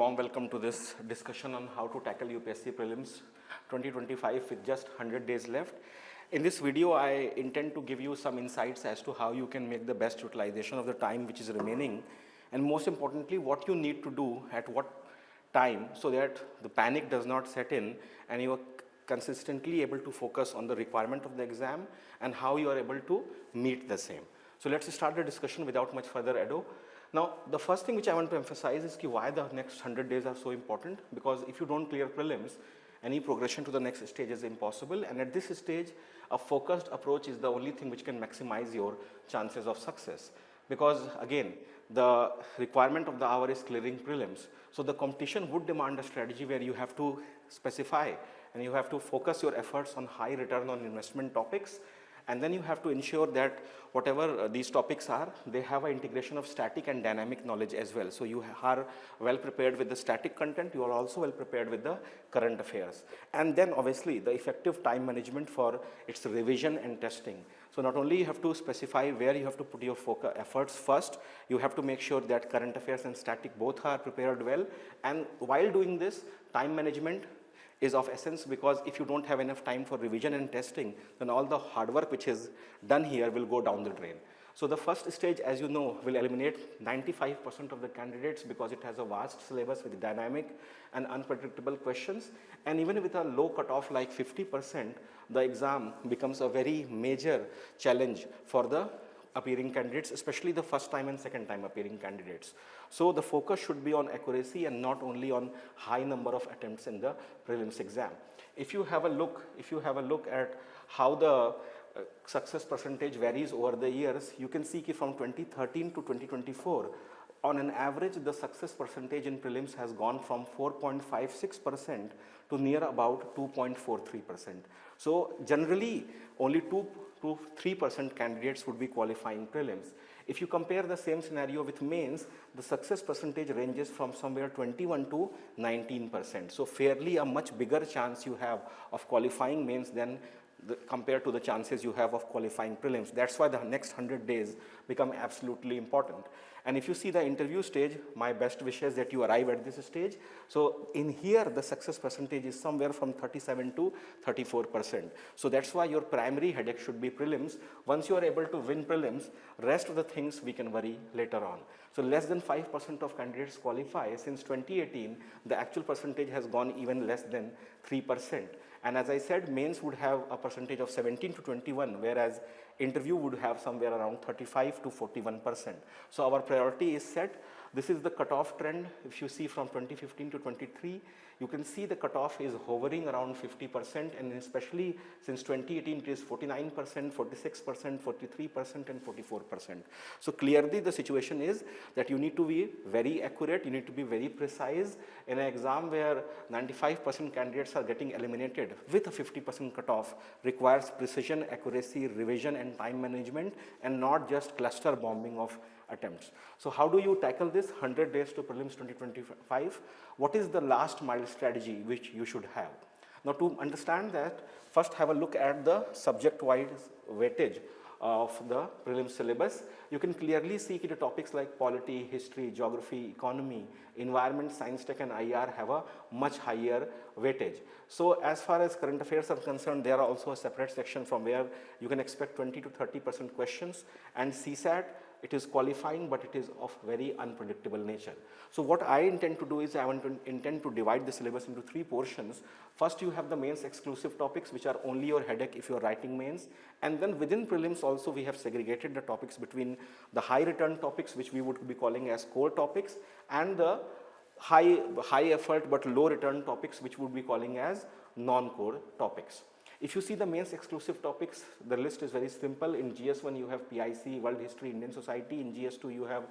warm welcome to this discussion on how to tackle UPSC Prelims 2025 with just 100 days left. In this video, I intend to give you some insights as to how you can make the best utilization of the time which is remaining, and most importantly, what you need to do at what time so that the panic does not set in and you are consistently able to focus on the requirement of the exam and how you are able to meet the same. So let's start the discussion without much further ado. Now, the first thing which I want to emphasize is why the next 100 days are so important, because if you don't clear prelims, any progression to the next stage is impossible, and at this stage, a focused approach is the only thing which can maximize your chances of success. Because again, the requirement of the hour is clearing prelims. So the competition would demand a strategy where you have to specify and you have to focus your efforts on high return on investment topics. And then you have to ensure that whatever these topics are, they have an integration of static and dynamic knowledge as well. So you are well prepared with the static content, you are also well prepared with the current affairs. And then obviously the effective time management for its revision and testing. So not only you have to specify where you have to put your efforts first, you have to make sure that current affairs and static both are prepared well. And while doing this, time management is of essence, because if you don't have enough time for revision and testing, then all the hard work which is done here will go down the drain. So the first stage, as you know, will eliminate 95% of the candidates because it has a vast syllabus with dynamic and unpredictable questions. And even with a low cutoff like 50%, the exam becomes a very major challenge for the appearing candidates, especially the first time and second time appearing candidates. So the focus should be on accuracy and not only on high number of attempts in the prelims exam. If you have a look at how the success percentage varies over the years, you can see from 2013 to 2024, on an average, the success percentage in prelims has gone from 4.56% to near about 2.43%. So generally, only 2 to 3% candidates would be qualifying prelims. If you compare the same scenario with mains, the success percentage ranges from somewhere 21 to 19%. So fairly a much bigger chance you have of qualifying mains than compared to the chances you have of qualifying prelims. That's why the next 100 days become absolutely important. And if you see the interview stage, my best wishes that you arrive at this stage. So in here, the success percentage is somewhere from 37 to 34%. So that's why your primary headache should be prelims. Once you are able to win prelims, rest of the things we can worry later on. So less than 5% of candidates qualify. Since 2018, the actual percentage has gone even less than 3%. And as I said, mains would have a percentage of 17 to 21, whereas interview would have somewhere around 35 to 41%. So our priority is set. This is the cutoff trend. If you see from 2015 to 23, you can see the cutoff is hovering around 50%, and especially since 2018, it is 49%, 46%, 43%, and 44%. So clearly the situation is that you need to be very accurate, you need to be very precise in an exam where 95% candidates are getting eliminated with a 50% cutoff. Requires precision, accuracy, revision, and time management, and not just cluster bombing of attempts. So how do you tackle this 100 days to prelims 2025? What is the last mile strategy which you should have? Now, to understand that, first have a look at the subject-wise weightage of the prelims syllabus. You can clearly see the topics like polity, history, geography, economy, environment, science, tech, and IR have a much higher weightage. So as far as current affairs are concerned, there are also a separate section from where you can expect 20 to 30% questions, and CSAT, it is qualifying, but it is of very unpredictable nature. So what I intend to do is I intend to divide the syllabus into 3 portions. First, you have the mains exclusive topics, which are only your headache if you are writing mains. And then within prelims also, we have segregated the topics between the high return topics, which we would be calling as core topics, and the high effort but low return topics, which we would be calling as non-core topics. If you see the mains exclusive topics, the list is very simple. In GS1, you have PIC, World History, Indian Society. In GS2, you have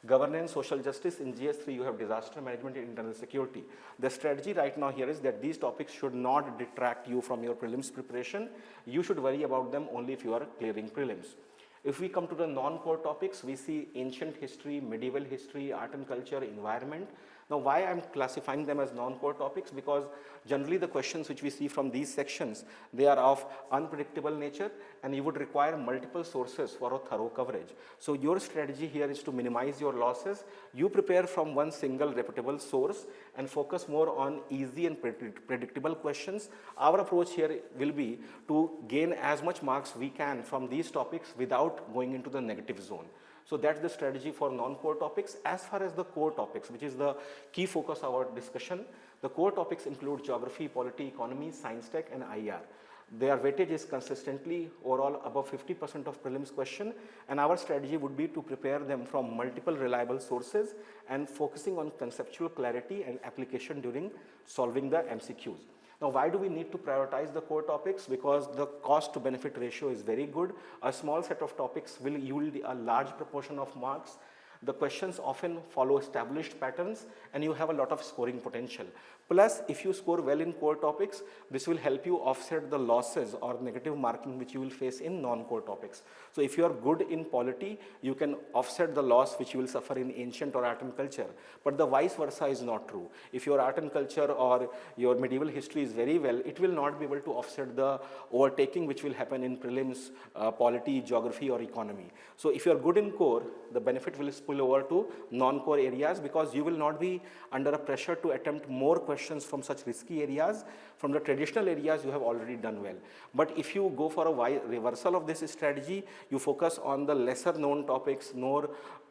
governance, social justice. In GS3, you have disaster management and internal security. The strategy right now here is that these topics should not detract you from your prelims preparation. You should worry about them only if you are clearing prelims. If we come to the non-core topics, we see ancient history, medieval history, art and culture, environment. Now, why I'm classifying them as non-core topics? Because generally the questions which we see from these sections, they are of unpredictable nature and you would require multiple sources for a thorough coverage. So your strategy here is to minimize your losses. You prepare from one single reputable source and focus more on easy and predictable questions. Our approach here will be to gain as much marks we can from these topics without going into the negative zone. So that's the strategy for non-core topics. As far as the core topics, which is the key focus of our discussion, the core topics include geography, polity, economy, science tech, and IR. Their weightage is consistently overall above 50% of prelims question, and our strategy would be to prepare them from multiple reliable sources and focusing on conceptual clarity and application during solving the MCQs. Now, why do we need to prioritize the core topics? Because the cost to benefit ratio is very good. A small set of topics will yield a large proportion of marks. The questions often follow established patterns and you have a lot of scoring potential. Plus, if you score well in core topics, this will help you offset the losses or negative marking which you will face in non-core topics. So if you are good in polity, you can offset the loss which you will suffer in ancient or art and culture. But the vice versa is not true. If your art and culture or your medieval history is very well, it will not be able to offset the overtaking which will happen in prelims, polity, geography or economy. So if you are good in core, the benefit will spill over to non-core areas because you will not be under a pressure to attempt more questions from such risky areas. From the traditional areas, you have already done well. But if you go for a reversal of this strategy, you focus on the lesser known topics, more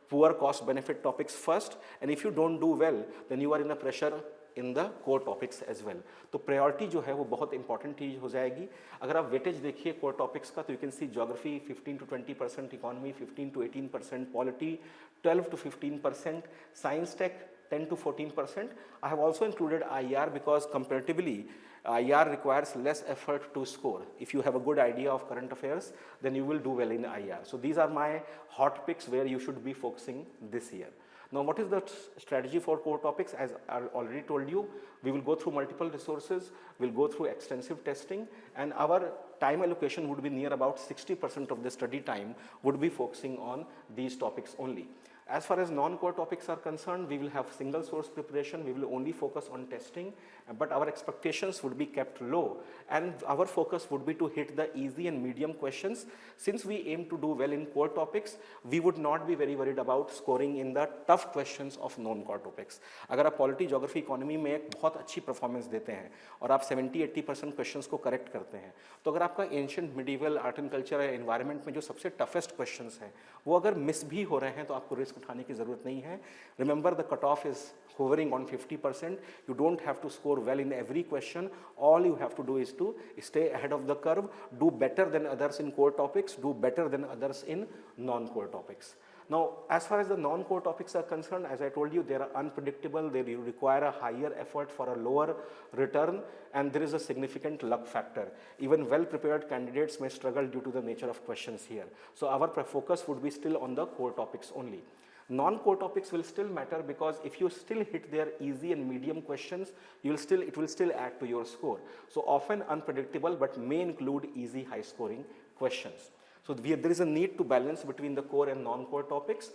poor cost benefit topics first, and if you don't do well, then you are in a pressure in the core topics as well. तो priority जो है वो बहुत important चीज़ हो जाएगी. अगर आप weightage देखिए कोर टॉपिक्स का तो you can see geography 15 to 20%, economy 15 to 18%, polity 12 to 15%, science tech 10 to 14%. I have also included IR because comparatively IR requires less effort to score. If you have a good idea of current affairs, then you will do well in IR. So these are my hot picks where you should be focusing this year. Now, what is the strategy for core topics? As I already told you, we will go through multiple resources, we'll go through extensive testing, and our time allocation would be near about 60% of the study time would be focusing on these topics only. As far as non-core topics are concerned, we will have single source preparation, we will only focus on testing, but our expectations would be kept low and our focus would be to hit the easy and medium questions. Since we aim to do well in core topics, we would not be very worried about scoring in the tough questions of non-core topics. अगर आप polity, geography, economy में एक बहुत अच्छी performance देते हैं और आप 70-80% क्वेश्चंस को करेक्ट करते हैं, तो अगर आपका ancient, medieval, art and culture या एनवायरनमेंट में जो सबसे टफेस्ट क्वेश्चंस हैं वो अगर मिस भी हो रहे हैं तो आपको रिस्क उठाने की ज़रूरत नहीं है. Remember, the cutoff is hovering on 50%. You don't have to score well in every question. All you have to do is to stay ahead of the curve, do better than others in core topics, do better than others in non-core topics. Now, as far as the non-core topics are concerned, as I told you, they are unpredictable, they require a higher effort for a lower return, and there is a significant luck factor. Even well-prepared candidates may struggle due to the nature of questions here. So our focus would be still on the core topics only. Non-core topics will still matter because if you still hit their easy and medium questions, it will still add to your score. So often unpredictable, but may include easy, high-scoring questions. So there is a need to balance between the core and non-core topics.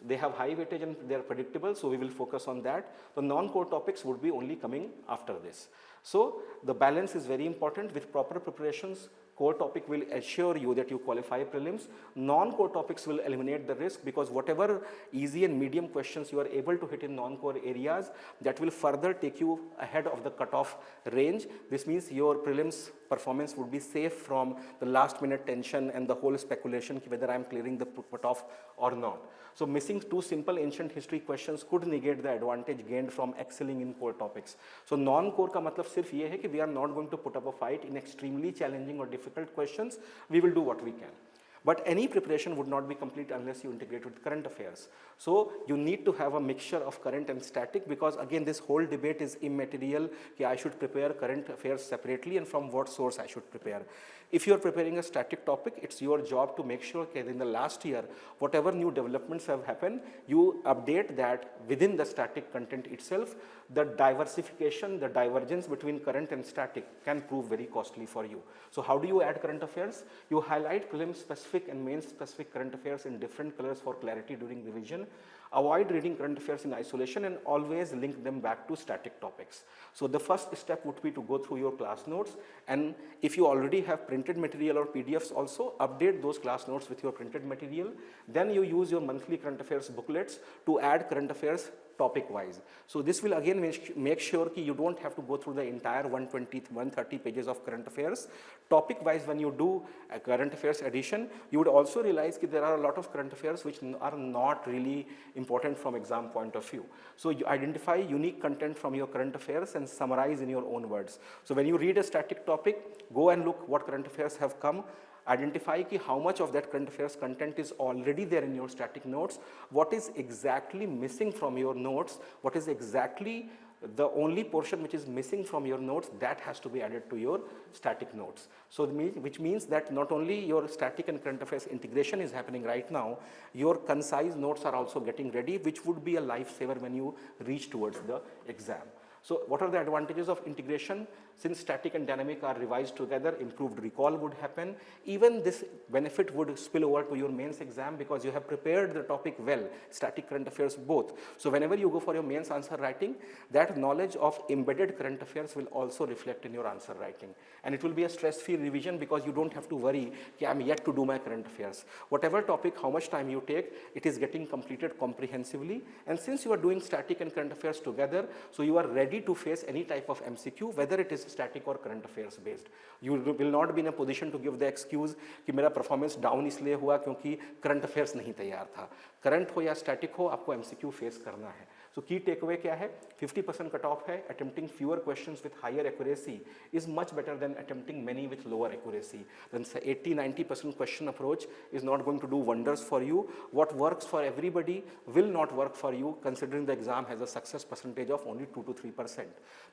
They have high weightage and they are predictable, so we will focus on that. The non-core topics would be only coming after this. So the balance is very important. With proper preparations, core topic will assure you that you qualify prelims. Non-core topics will eliminate the risk because whatever easy and medium questions you are able to hit in non-core areas, that will further take you ahead of the cutoff range. This means your prelims performance would be safe from the last minute tension and the whole speculation whether I am clearing the cutoff or not. So missing two simple ancient history questions could negate the advantage gained from excelling in core topics. So non-core का मतलब सिर्फ ये है कि we are not going to put up a fight in extremely challenging or difficult questions. We will do what we can. But any preparation would not be complete unless you integrate with current affairs. So you need to have a mixture of current and static because again this whole debate is immaterial. I should prepare current affairs separately and from what source I should prepare. If you are preparing a static topic, it's your job to make sure that in the last year, whatever new developments have happened, you update that within the static content itself. The diversification, the divergence between current and static can prove very costly for you. So how do you add current affairs? You highlight prelim specific and main specific current affairs in different colors for clarity during revision. Avoid reading current affairs in isolation and always link them back to static topics. So the first step would be to go through your class notes, and if you already have printed material or PDFs also, update those class notes with your printed material. Then you use your monthly current affairs booklets to add current affairs topic wise. So this will again make sure that you don't have to go through the entire 120, 130 pages of current affairs. Topic wise, when you do a current affairs edition, you would also realize that there are a lot of current affairs which are not really important from exam point of view. So you identify unique content from your current affairs and summarize in your own words. So when you read a static topic, go and look what current affairs have come. Identify how much of that current affairs content is already there in your static notes, what is exactly missing from your notes, what is exactly the only portion which is missing from your notes that has to be added to your static notes. So which means that not only your static and current affairs integration is happening right now, your concise notes are also getting ready, which would be a lifesaver when you reach towards the exam. So what are the advantages of integration? Since static and dynamic are revised together, improved recall would happen. Even this benefit would spill over to your mains exam because you have prepared the topic well, static, current affairs both. So whenever you go for your mains answer writing, that knowledge of embedded current affairs will also reflect in your answer writing. And it will be a stress-free revision because you don't have to worry, okay, I'm yet to do my current affairs. Whatever topic, how much time you take, it is getting completed comprehensively. And since you are doing static and current affairs together, so you are ready to face any type of MCQ, whether it is static or current affairs based. You will not be in a position to give the excuse कि मेरा performance down इसलिए हुआ क्योंकि current affairs नहीं तैयार था. Current हो या static हो, आपको MCQ face करना है. So key takeaway क्या है? 50% cutoff है. Attempting fewer questions with higher accuracy is much better than attempting many with lower accuracy. Then 80-90% question approach is not going to do wonders for you. What works for everybody will not work for you, considering the exam has a success percentage of only 2 to 3%.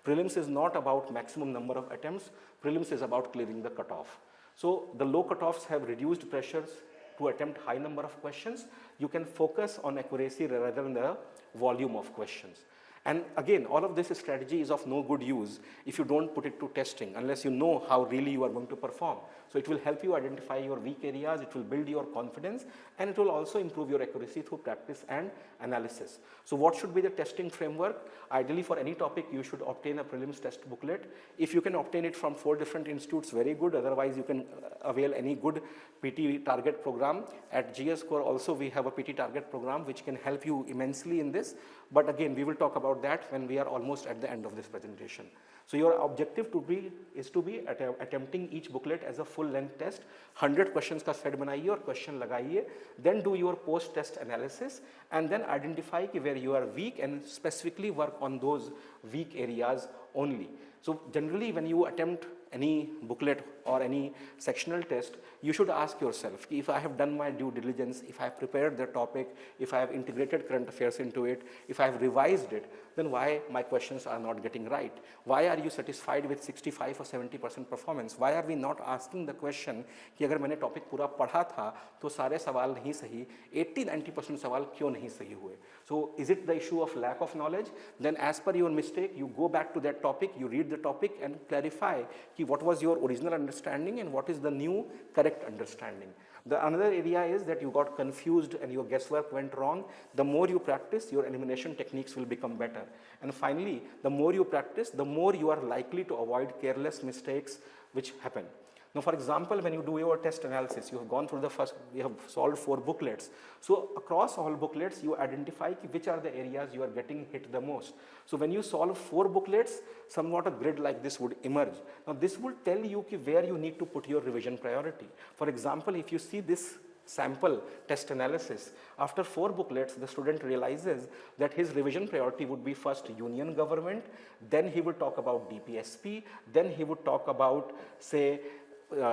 Prelims is not about maximum number of attempts. Prelims is about clearing the cutoff. So the low cutoffs have reduced pressures to attempt high number of questions. You can focus on accuracy rather than the volume of questions. And again, all of this strategy is of no good use if you don't put it to testing, unless you know how really you are going to perform. So it will help you identify your weak areas, it will build your confidence, and it will also improve your accuracy through practice and analysis. So what should be the testing framework? Ideally, for any topic, you should obtain a prelims test booklet. If you can obtain it from 4 different institutes, very good. Otherwise, you can avail any good PT target program. At GS Core also, we have a PT target program which can help you immensely in this. But again, we will talk about that when we are almost at the end of this presentation. So your objective is to be attempting each booklet as a full length test. 100 questions का set बनाइए और question लगाइए. Then do your post test analysis and then identify where you are weak and specifically work on those weak areas only. So generally when you attempt any booklet or any sectional test, you should ask yourself, if I have done my due diligence, if I have prepared the topic, if I have integrated current affairs into it, if I have revised it, then why my questions are not getting right? Why are you satisfied with 65 or 70% performance? Why are we not asking the question कि अगर मैंने topic पूरा पढ़ा था तो सारे सवाल नहीं सही, 80-90% सवाल क्यों नहीं सही हुए? So is it the issue of lack of knowledge? Then as per your mistake, you go back to that topic, you read the topic and clarify कि what was your original understanding and what is the new correct understanding. The another area is that you got confused and your guesswork went wrong. The more you practice, your elimination techniques will become better. And finally, the more you practice, the more you are likely to avoid careless mistakes which happen. Now, for example, when you do your test analysis, you have gone through you have solved 4 booklets. So across all booklets, you identify which are the areas you are getting hit the most. So when you solve 4 booklets, somewhat a grid like this would emerge. Now this will tell you where you need to put your revision priority. For example, if you see this sample test analysis, after 4 booklets, the student realizes that his revision priority would be first union government, then he would talk about DPSP, then he would talk about, say,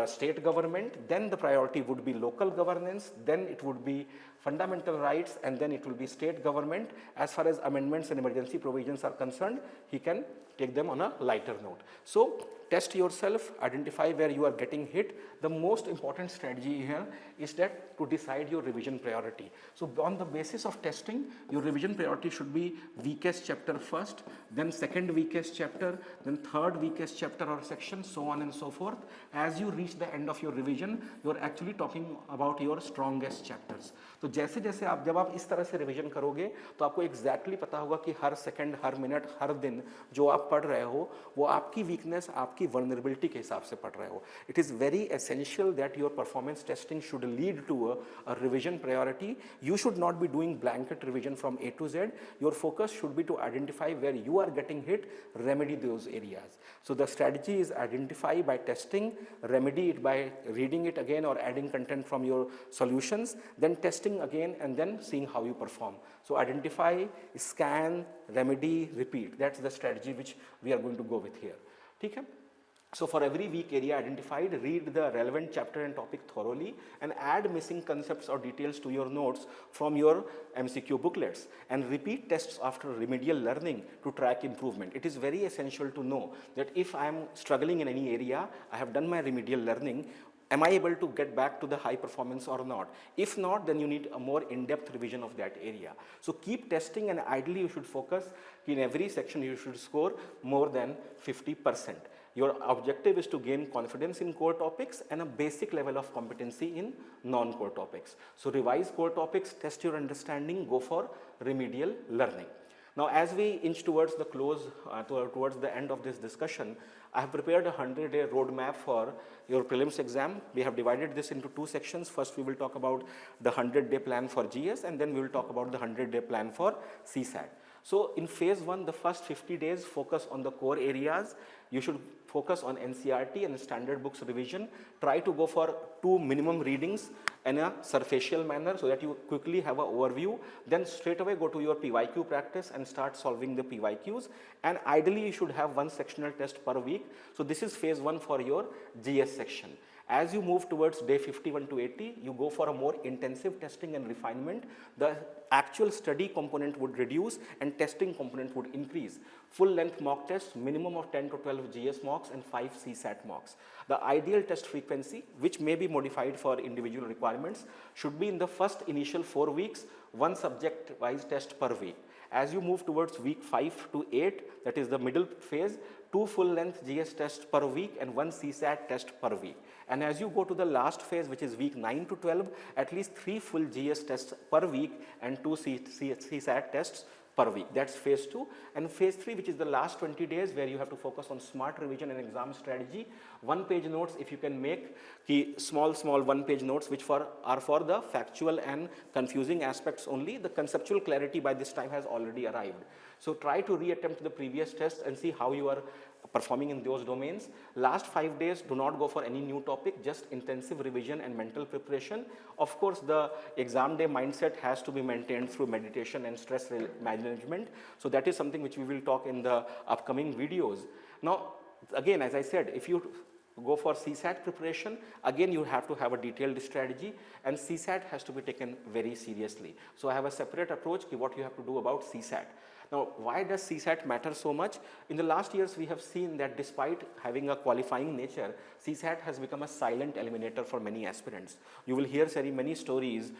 state government, then the priority would be local governance, then it would be fundamental rights, and then it will be state government. As far as amendments and emergency provisions are concerned, he can take them on a lighter note. So test yourself, identify where you are getting hit. The most important strategy here is that to decide your revision priority. So on the basis of testing, your revision priority should be weakest chapter first, then second weakest chapter, then third weakest chapter or section, so on and so forth. As you reach the end of your revision, you are actually talking about your strongest chapters. तो जैसे जैसे आप जब आप इस तरह से revision करोगे तो आपको एग्जैक्टली पता होगा कि हर सेकंड, हर मिनट, हर दिन जो आप पढ़ रहे हो वो आपकी वीकनेस, आपकी वल्नरेबिलिटी के हिसाब से पढ़ रहे हो. It is very essential that your performance testing should lead to a revision priority. You should not be doing blanket revision from A to Z. Your focus should be to identify where you are getting hit, remedy those areas. So the strategy is identify by testing, remedy it by reading it again or adding content from your solutions, then testing again and then seeing how you perform. So identify, scan, remedy, repeat. That's the strategy which we are going to go with here. ठीक है? So for every weak area identified, read the relevant chapter and topic thoroughly and add missing concepts or details to your notes from your MCQ booklets and repeat tests after remedial learning to track improvement. It is very essential to know that if I am struggling in any area, I have done my remedial learning, am I able to get back to the high performance or not? If not, then you need a more in-depth revision of that area. So keep testing and ideally you should focus in every section you should score more than 50%. Your objective is to gain confidence in core topics and a basic level of competency in non-core topics. So revise core topics, test your understanding, go for remedial learning. Now as we inch towards the close, towards the end of this discussion, I have prepared a 100-day roadmap for your prelims exam. We have divided this into two sections. First we will talk about the 100-day plan for GS and then we will talk about the 100-day plan for CSAT. So in phase 1, the first 50 days focus on the core areas. You should focus on NCERT and standard books revision. Try to go for 2 minimum readings in a surfacial manner so that you quickly have an overview. Then straight away go to your PYQ practice and start solving the PYQs. And ideally you should have 1 sectional test per week. So this is phase 1 for your GS section. As you move towards day 51 to 80, you go for a more intensive testing and refinement. The actual study component would reduce and testing component would increase. Full length mock tests, minimum of 10 to 12 GS mocks and 5 CSAT mocks. The ideal test frequency, which may be modified for individual requirements, should be in the first initial 4 weeks, 1 subject-wise test per week. As you move towards week 5 to 8, that is the middle phase, 2 full-length GS tests per week and 1 CSAT test per week. And as you go to the last phase, which is week 9 to 12, at least 3 full GS tests per week and 2 CSAT tests per week. That's phase 2. And phase 3, which is the last 20 days where you have to focus on smart revision and exam strategy. 1-page notes, if you can make small 1-page notes which are for the factual and confusing aspects only. The conceptual clarity by this time has already arrived. So try to reattempt the previous test and see how you are performing in those domains. Last 5 days, do not go for any new topic, just intensive revision and mental preparation. Of course, the exam day mindset has to be maintained through meditation and stress management. So that is something which we will talk in the upcoming videos. Now, again, as I said, if you go for CSAT preparation, again you have to have a detailed strategy and CSAT has to be taken very seriously. So I have a separate approach to what you have to do about CSAT. Now, why does CSAT matter so much? In the last years, we have seen that despite having a qualifying nature, CSAT has become a silent eliminator for many aspirants. You will hear very many stories,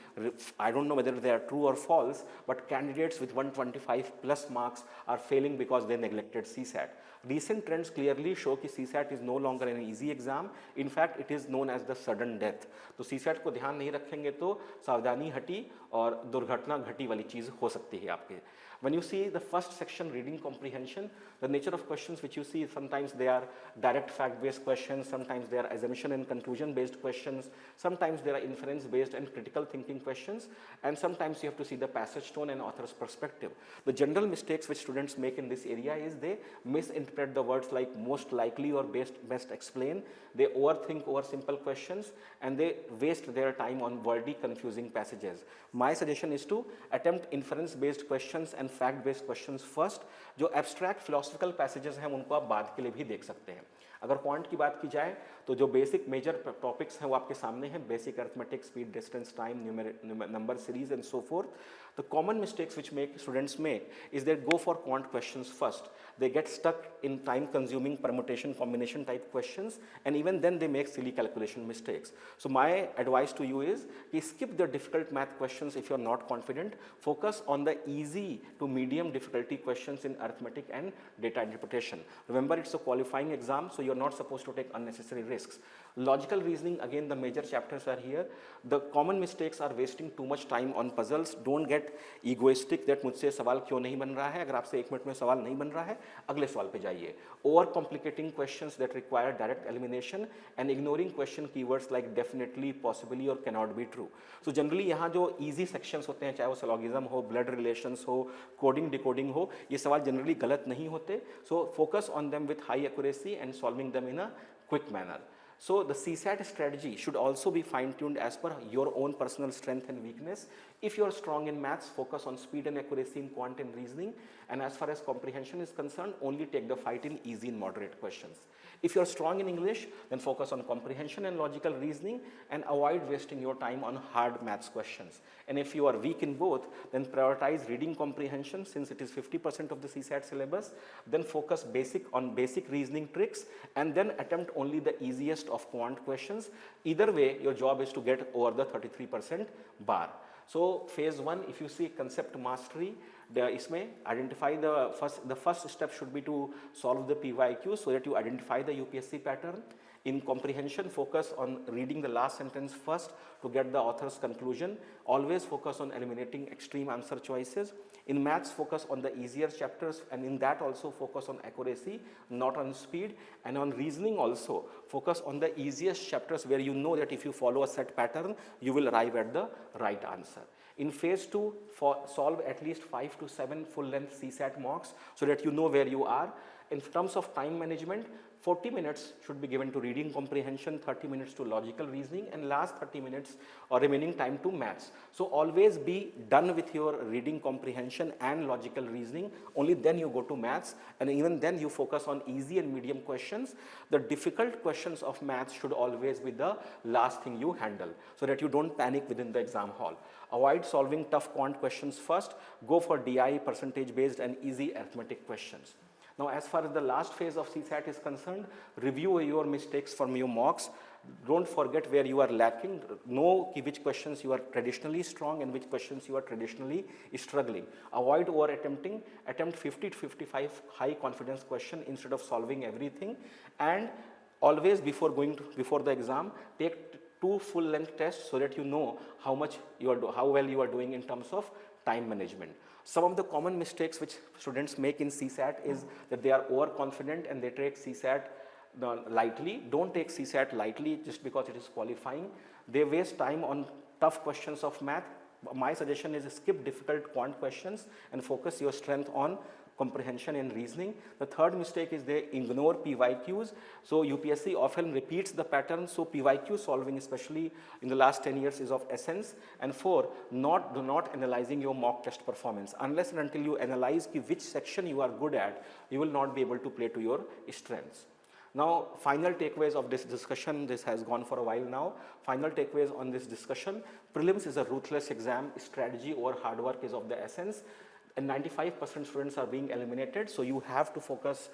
I don't know whether they are true or false, but candidates with 125 plus marks are failing because they neglected CSAT. Recent trends clearly show that CSAT is no longer an easy exam. In fact, it is known as the sudden death. तो CSAT को ध्यान नहीं रखेंगे तो सावधानी हटी और दुर्घटना घटी वाली चीज़ हो सकती है आपके. When you see the first section, reading comprehension, the nature of questions which you see, sometimes they are direct fact-based questions, sometimes they are assumption and conclusion-based questions, sometimes they are inference-based and critical thinking questions, and sometimes you have to see the passage tone and author's perspective. The general mistakes which students make in this area is they misinterpret the words like most likely or best explain, they overthink over simple questions, and they waste their time on wordy, confusing passages. My suggestion is to attempt inference-based questions and fact-based questions first. जो abstract philosophical passages हैं उनको आप बाद के लिए भी देख सकते हैं. अगर क्वांट की बात की जाए तो जो बेसिक मेजर टॉपिक्स हैं वो आपके सामने हैं, basic arithmetic, speed, distance, time, number series and so fourth. The common mistakes which students make is they go for quant questions first. they get stuck in time-consuming permutation combination type questions, and even then they make silly calculation mistakes. So my advice to you is, skip the difficult math questions if you're not confident. Focus on the easy to medium difficulty questions in arithmetic and data interpretation. Remember, it's a qualifying exam, so you're not supposed to take unnecessary risks. Logical reasoning, again, the major chapters are here. The common mistakes are wasting too much time on puzzles. Don't get egoistic that मुझसे सवाल क्यों नहीं बन रहा है. अगर आपसे 1 minute में सवाल नहीं बन रहा है, अगले सवाल पे जाइए. Over complicating questions that require direct elimination and ignoring question keywords like definitely, possibly or cannot be true. So generally यहाँ जो easy sections होते हैं, चाहे वो syllogism हो, blood relations हो, coding decoding हो, ये सवाल generally गलत नहीं होते. So focus on them with high accuracy and solving them in a quick manner. So the CSAT strategy should also be fine-tuned as per your own personal strength and weakness. If you are strong in maths, focus on speed and accuracy in quant and reasoning. And as far as comprehension is concerned, only take the fight in easy and moderate questions. If you are strong in English, then focus on comprehension and logical reasoning and avoid wasting your time on hard maths questions. And if you are weak in both, then prioritize reading comprehension since it is 50% of the CSAT syllabus. Then focus on basic reasoning tricks and then attempt only the easiest of quant questions. Either way, your job is to get over the 33% bar. So phase 1, if you see concept mastery, इसमें identify the first step should be to solve the PYQs so that you identify the UPSC pattern. In comprehension, focus on reading the last sentence first to get the author's conclusion. Always focus on eliminating extreme answer choices. In maths, focus on the easier chapters, and in that also focus on accuracy, not on speed. And on reasoning also, focus on the easiest chapters where you know that if you follow a set pattern, you will arrive at the right answer. In phase 2, solve at least 5 to 7 full-length CSAT mocks so that you know where you are. In terms of time management, 40 minutes should be given to reading comprehension, 30 minutes to logical reasoning, and last 30 minutes or remaining time to maths. So always be done with your reading comprehension and logical reasoning. Only then you go to maths, and even then you focus on easy and medium questions. The difficult questions of maths should always be the last thing you handle so that you don't panic within the exam hall. Avoid solving tough quant questions first. Go for DI, percentage based and easy arithmetic questions. Now, as far as the last phase of CSAT is concerned, review your mistakes from your mocks. Don't forget where you are lacking. Know which questions you are traditionally strong and which questions you are traditionally struggling. Avoid over attempting. Attempt 50 to 55 high confidence questions instead of solving everything. And always before the exam, take 2 full-length tests so that you know how well you are doing in terms of time management. Some of the common mistakes which students make in CSAT is that they are overconfident and they take CSAT lightly. Don't take CSAT lightly just because it is qualifying. They waste time on tough questions of math. My suggestion is skip difficult quant questions and focus your strength on comprehension and reasoning. The third mistake is they ignore PYQs. So UPSC often repeats the pattern. So PYQ solving, especially in the last 10 years, is of essence. And 4, do not analyzing your mock test performance. Unless and until you analyze which section you are good at, you will not be able to play to your strengths. Now, final takeaways of this discussion. This has gone for a while now. Final takeaways on this discussion. Prelims is a ruthless exam. Strategy over hard work is of the essence. And 95% students are being eliminated, so you have to focus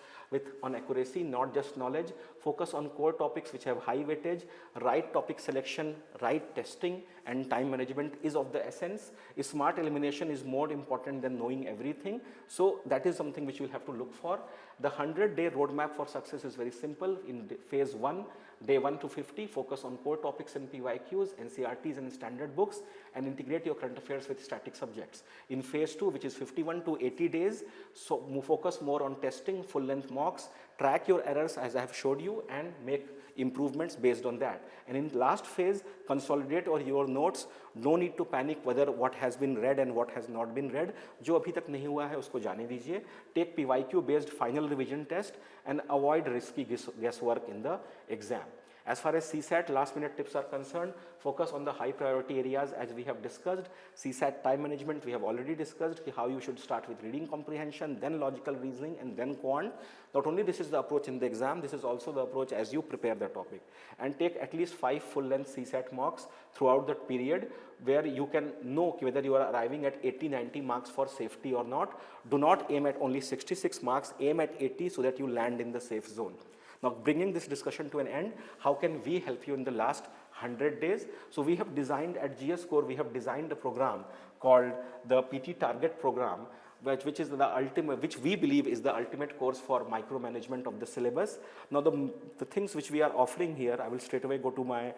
on accuracy, not just knowledge. Focus on core topics which have high weightage. Right topic selection, right testing, and time management is of the essence. Smart elimination is more important than knowing everything, so that is something which you will have to look for. The 100-day roadmap for success is very simple. In phase 1, day 1 to 50, focus on core topics and PYQs, NCRTs and standard books, and integrate your current affairs with static subjects. In phase 2, which is 51 to 80 days, so focus more on testing, full-length mocks, track your errors as I have showed you, and make improvements based on that. And in last phase, consolidate your notes. No need to panic whether what has been read and what has not been read. जो अभी तक नहीं हुआ है उसको जाने दीजिए. Take PYQ based final revision test and avoid risky guesswork in the exam. As far as CSAT last minute tips are concerned, focus on the high priority areas as we have discussed. CSAT time management we have already discussed, how you should start with reading comprehension, then logical reasoning, and then quant. Not only this is the approach in the exam, this is also the approach as you prepare the topic. And take at least 5 full length CSAT mocks throughout that period, where you can know whether you are arriving at 80-90 marks for safety or not. Do not aim at only 66 marks, aim at 80 so that you land in the safe zone. Now, bringing this discussion to an end, how can we help you in the last 100 days? So we have designed at GS Core, we have designed a program called the PT Target program, which is the ultimate, which we believe is the ultimate course for micromanagement of the syllabus. Now, the things which we are offering here, I will straight away go to my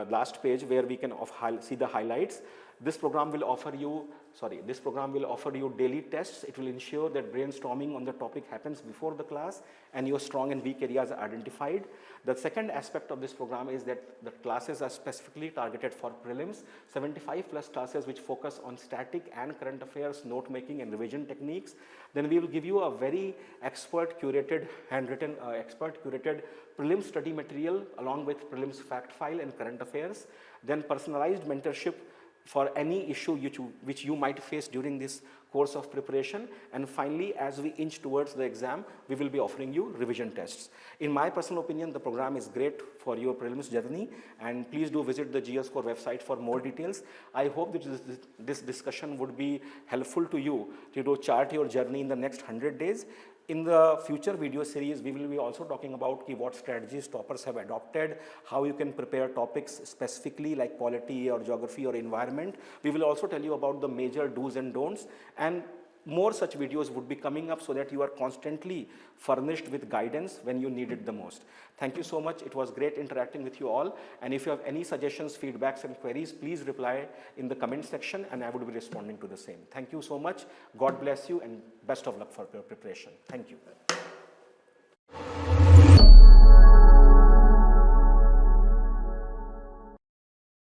last page where we can see the highlights. This program will offer you, daily tests. It will ensure that brainstorming on the topic happens before the class and your strong and weak areas are identified. The second aspect of this program is that the classes are specifically targeted for prelims, 75 plus classes which focus on static and current affairs, note making and revision techniques. Then we will give you a very expert curated, handwritten, prelim study material along with prelims fact file and current affairs. Then personalized mentorship for any issue which you might face during this course of preparation. And finally, as we inch towards the exam, we will be offering you revision tests. In my personal opinion, the program is great for your prelims journey, and please do visit the GS Core website for more details. I hope that this discussion would be helpful to you to chart your journey in the next 100 days. In the future video series, we will be also talking about what strategies toppers have adopted, how you can prepare topics specifically like polity or geography or environment. We will also tell you about the major do's and don'ts, and more such videos would be coming up so that you are constantly furnished with guidance when you need it the most. Thank you so much. It was great interacting with you all. And if you have any suggestions, feedbacks, and queries, please reply in the comment section and I would be responding to the same. Thank you so much. God bless you and best of luck for your preparation. Thank you.